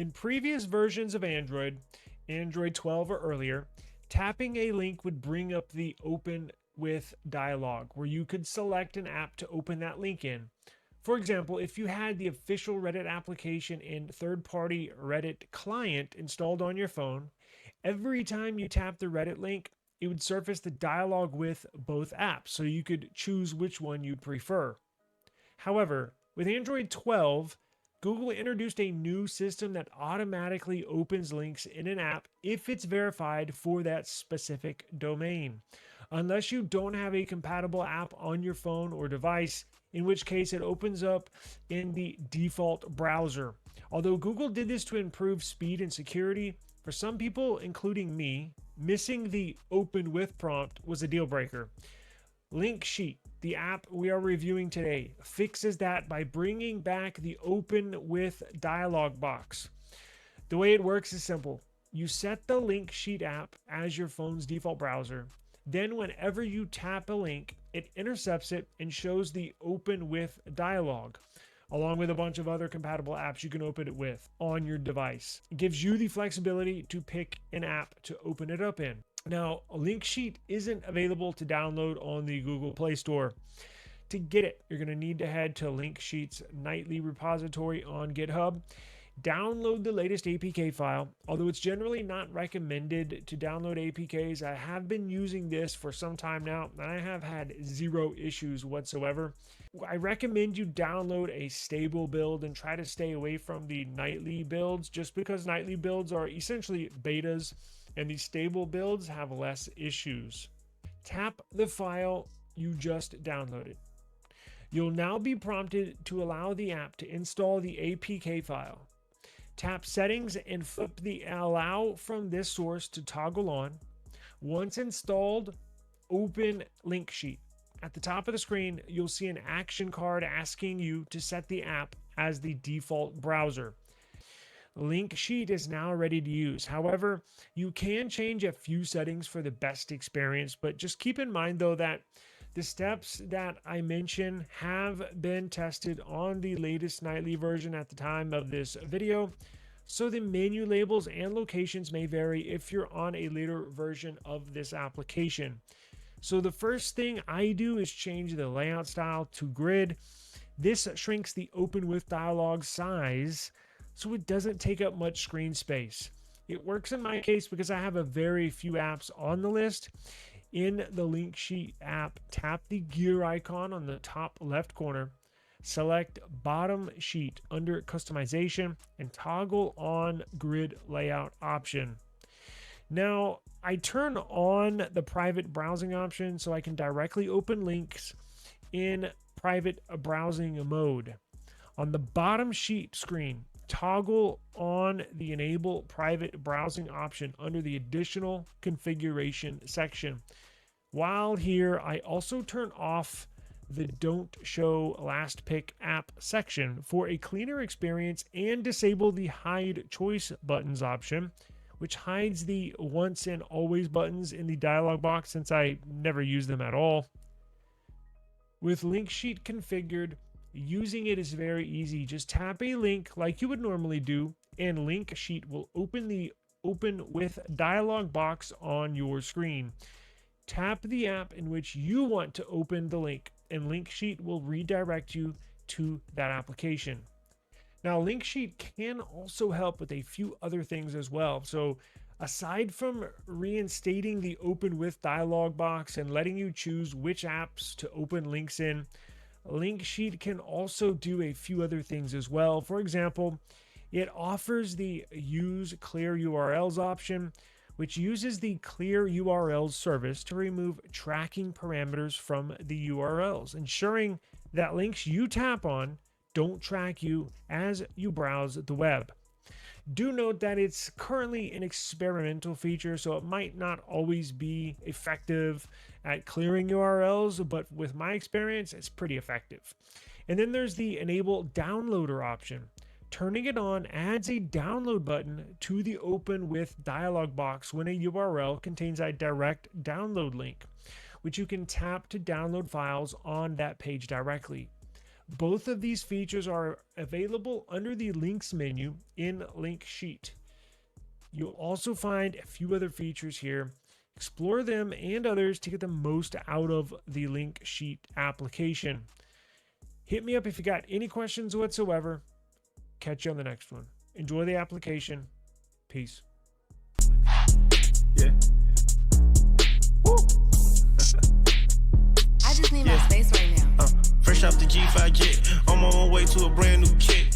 In previous versions of Android 12 or earlier, tapping a link would bring up the open with dialog where you could select an app to open that link in. For example, if you had the official Reddit application and third-party Reddit client installed on your phone, every time you tap the Reddit link, it would surface the dialog with both apps, so you could choose which one you'd prefer. However, with Android 12, Google introduced a new system that automatically opens links in an app if it's verified for that specific domain, unless you don't have a compatible app on your phone or device, in which case it opens up in the default browser. Although Google did this to improve speed and security, for some people, including me, missing the open with prompt was a deal breaker. LinkSheet, the app we are reviewing today, fixes that by bringing back the open with dialog box. The way it works is simple. You set the LinkSheet app as your phone's default browser. Then whenever you tap a link, it intercepts it and shows the open with dialog, along with a bunch of other compatible apps you can open it with on your device. It gives you the flexibility to pick an app to open it up in. Now, LinkSheet isn't available to download on the Google Play Store. To get it, you're going to need to head to LinkSheet's nightly repository on GitHub. Download the latest APK file. Although it's generally not recommended to download APKs, I have been using this for some time now, and I have had zero issues whatsoever. I recommend you download a stable build and try to stay away from the nightly builds, just because nightly builds are essentially betas, and the stable builds have less issues. Tap the file you just downloaded. You'll now be prompted to allow the app to install the APK file. Tap Settings and flip the Allow from this source to toggle on. Once installed, open LinkSheet. At the top of the screen, you'll see an action card asking you to set the app as the default browser. LinkSheet is now ready to use. However, you can change a few settings for the best experience, but just keep in mind though that the steps that I mention have been tested on the latest nightly version at the time of this video, so the menu labels and locations may vary if you're on a later version of this application. So the first thing I do is change the layout style to grid. This shrinks the open with dialog size so it doesn't take up much screen space. It works in my case because I have a very few apps on the list. In the LinkSheet app, tap the gear icon on the top left corner, select bottom sheet under customization, and toggle on grid layout option. Now, I turn on the private browsing option so I can directly open links in private browsing mode. On the bottom sheet screen, toggle on the enable private browsing option under the additional configuration section. While here, I also turn off the don't show last pick app section for a cleaner experience and disable the hide choice buttons option, which hides the once and always buttons in the dialog box since I never use them at all. With LinkSheet configured, using it is very easy. Just tap a link like you would normally do, and LinkSheet will open the open with dialog box on your screen. Tap the app in which you want to open the link, and LinkSheet will redirect you to that application. Now, LinkSheet can also help with a few other things as well. So aside from reinstating the open with dialog box and letting you choose which apps to open links in, LinkSheet can also do a few other things as well. For example, it offers the use clear URLs option, which uses the clear URLs service to remove tracking parameters from the URLs, ensuring that links you tap on don't track you as you browse the web. Do note that it's currently an experimental feature, so it might not always be effective at clearing URLs, but with my experience, it's pretty effective. And then there's the enable downloader option. Turning it on adds a download button to the open with dialog box when a URL contains a direct download link, which you can tap to download files on that page directly. Both of these features are available under the links menu in LinkSheet. You'll also find a few other features here. Explore them and others to get the most out of the LinkSheet application. Hit me up if you got any questions whatsoever. Catch you on the next one. Enjoy the application. Peace. Yeah. Woo. I just need my space right now. Fresh off the G5 jet, on my own way to a brand new kit.